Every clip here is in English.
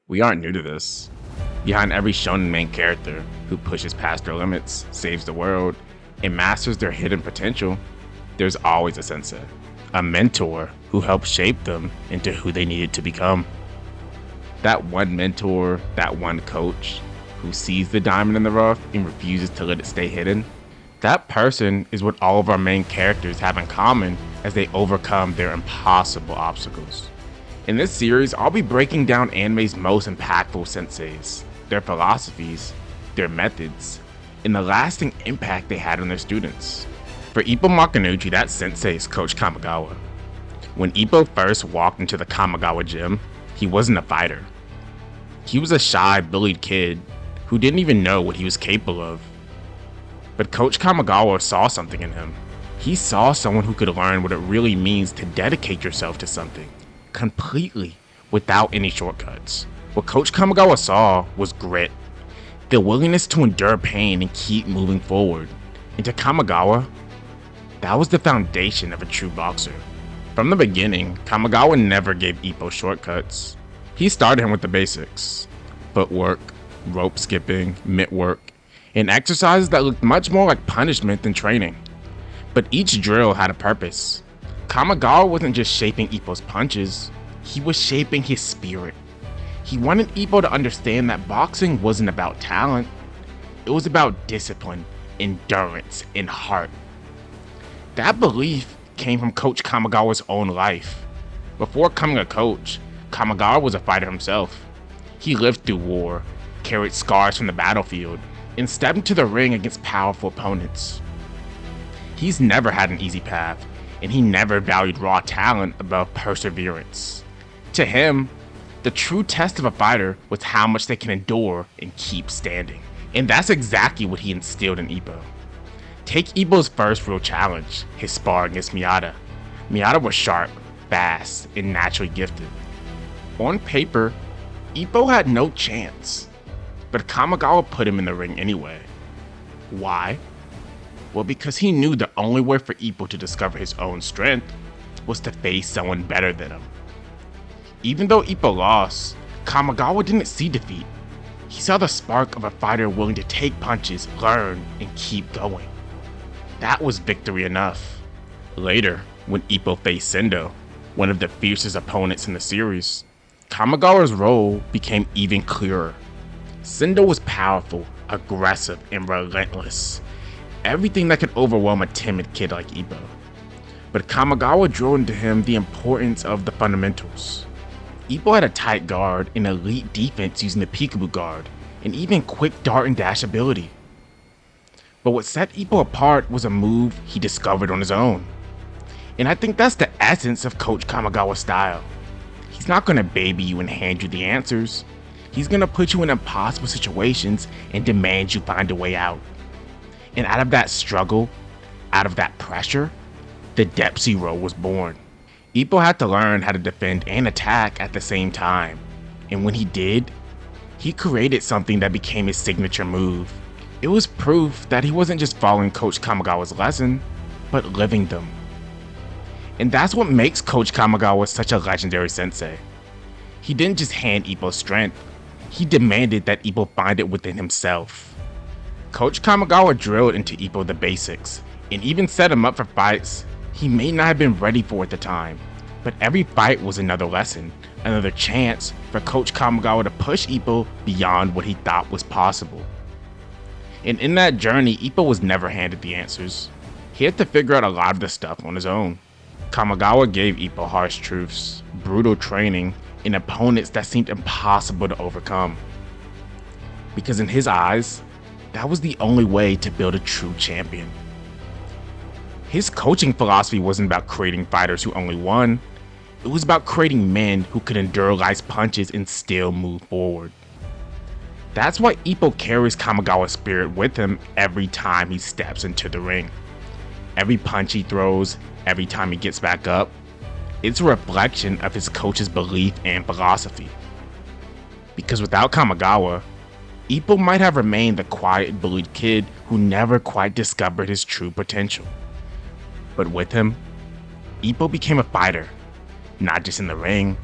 We aren't new to this. Behind every shonen main character who pushes past their limits, saves the world, and masters their hidden potential, there's always a sensei, a mentor who helps shape them into who they needed to become. That one mentor, that one coach, who sees the diamond in the rough and refuses to let it stay hidden, that person is what all of our main characters have in common as they overcome their impossible obstacles. In this series, I'll be breaking down anime's most impactful senseis, their philosophies, their methods, and the lasting impact they had on their students. For Ippo Makinuchi, that sensei is Coach Kamagawa. When Ippo first walked into the Kamagawa gym, he wasn't a fighter. He was a shy, bullied kid who didn't even know what he was capable of. But Coach Kamagawa saw something in him. He saw someone who could learn what it really means to dedicate yourself to something, completely, without any shortcuts. What Coach Kamagawa saw was grit, the willingness to endure pain and keep moving forward. And to Kamagawa, that was the foundation of a true boxer. From the beginning, Kamagawa never gave Ippo shortcuts. He started him with the basics: footwork, rope skipping, mitt work, and exercises that looked much more like punishment than training. But each drill had a purpose. Kamagawa wasn't just shaping Ippo's punches, he was shaping his spirit. He wanted Ippo to understand that boxing wasn't about talent, it was about discipline, endurance, and heart. That belief came from Coach Kamagawa's own life. Before becoming a coach, Kamagawa was a fighter himself. He lived through war, carried scars from the battlefield, and stepped into the ring against powerful opponents. He's never had an easy path, and he never valued raw talent above perseverance. To him, the true test of a fighter was how much they can endure and keep standing. And that's exactly what he instilled in Ippo. Take Ippo's first real challenge, his sparring against Miyata. Miyata was sharp, fast, and naturally gifted. On paper, Ippo had no chance, but Kamagawa put him in the ring anyway. Why? Well, because he knew the only way for Ippo to discover his own strength was to face someone better than him. Even though Ippo lost, Kamagawa didn't see defeat. He saw the spark of a fighter willing to take punches, learn, and keep going. That was victory enough. Later, when Ippo faced Sendo, one of the fiercest opponents in the series, Kamagawa's role became even clearer. Sendo was powerful, aggressive, and relentless. Everything that could overwhelm a timid kid like Ippo. But Kamagawa drilled into him the importance of the fundamentals. Ippo had a tight guard, an elite defense using the peekaboo guard, and even quick dart and dash ability. But what set Ippo apart was a move he discovered on his own. And I think that's the essence of Coach Kamagawa's style. He's not gonna baby you and hand you the answers. He's gonna put you in impossible situations and demand you find a way out. And out of that struggle, out of that pressure, the depth zero was born. Ippo had to learn how to defend and attack at the same time. And when he did, he created something that became his signature move. It was proof that he wasn't just following Coach Kamagawa's lesson, but living them. And that's what makes Coach Kamagawa such a legendary sensei. He didn't just hand Ippo strength, he demanded that Ippo find it within himself. Coach Kamagawa drilled into Ippo the basics, and even set him up for fights he may not have been ready for at the time. But every fight was another lesson, another chance for Coach Kamagawa to push Ippo beyond what he thought was possible. And in that journey, Ippo was never handed the answers. He had to figure out a lot of the stuff on his own. Kamagawa gave Ippo harsh truths, brutal training, and opponents that seemed impossible to overcome. Because in his eyes, that was the only way to build a true champion. His coaching philosophy wasn't about creating fighters who only won, it was about creating men who could endure life's punches and still move forward. That's why Ippo carries Kamagawa's spirit with him every time he steps into the ring. Every punch he throws, every time he gets back up, it's a reflection of his coach's belief and philosophy. Because without Kamagawa, Ippo might have remained the quiet, bullied kid who never quite discovered his true potential. But with him, Ippo became a fighter, not just in the ring,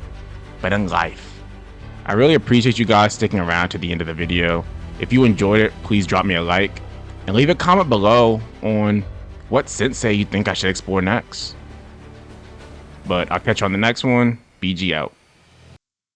but in life. I really appreciate you guys sticking around to the end of the video. If you enjoyed it, please drop me a like and leave a comment below on what sensei you think I should explore next. But I'll catch you on the next one. BG out.